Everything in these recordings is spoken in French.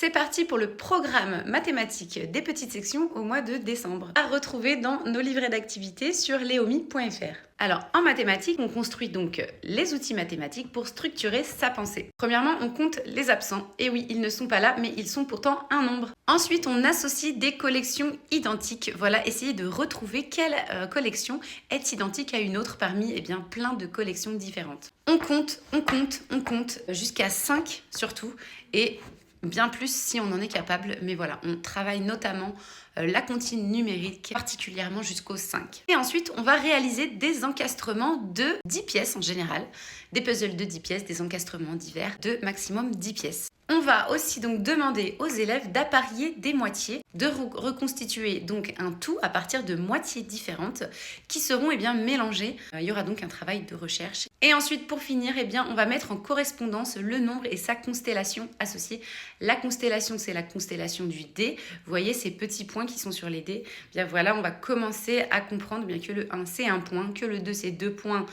C'est parti pour le programme mathématique des petites sections au mois de décembre, à retrouver dans nos livrets d'activités sur leomi.fr. Alors, en mathématiques, on construit donc les outils mathématiques pour structurer sa pensée. Premièrement, on compte les absents. Et oui, ils ne sont pas là, mais ils sont pourtant un nombre. Ensuite, on associe des collections identiques. Voilà, essayer de retrouver quelle collection est identique à une autre parmi plein de collections différentes. On compte, jusqu'à 5 surtout, et bien plus si on en est capable, mais voilà, on travaille notamment la comptine numérique, particulièrement jusqu'au 5. Et ensuite, on va réaliser des encastrements de 10 pièces en général, des puzzles de 10 pièces, des encastrements divers de maximum 10 pièces. On va aussi donc demander aux élèves d'apparier des moitiés, de reconstituer donc un tout à partir de moitiés différentes qui seront mélangées. Il y aura donc un travail de recherche. Et ensuite, pour finir, on va mettre en correspondance le nombre et sa constellation associée. La constellation, c'est la constellation du dé. Vous voyez ces petits points qui sont sur les dés. Bien voilà, on va commencer à comprendre que le 1, c'est un point, que le 2, c'est 2 points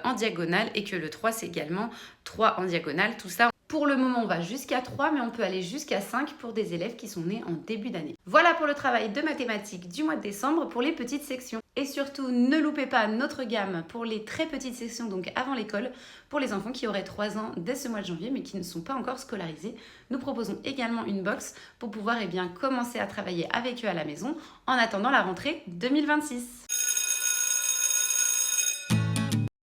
en diagonale et que le 3, c'est également 3 en diagonale. Tout ça, pour le moment, on va jusqu'à 3, mais on peut aller jusqu'à 5 pour des élèves qui sont nés en début d'année. Voilà pour le travail de mathématiques du mois de décembre pour les petites sections. Et surtout, ne loupez pas notre gamme pour les très petites sections, donc avant l'école, pour les enfants qui auraient 3 ans dès ce mois de janvier, mais qui ne sont pas encore scolarisés. Nous proposons également une box pour pouvoir commencer à travailler avec eux à la maison en attendant la rentrée 2026.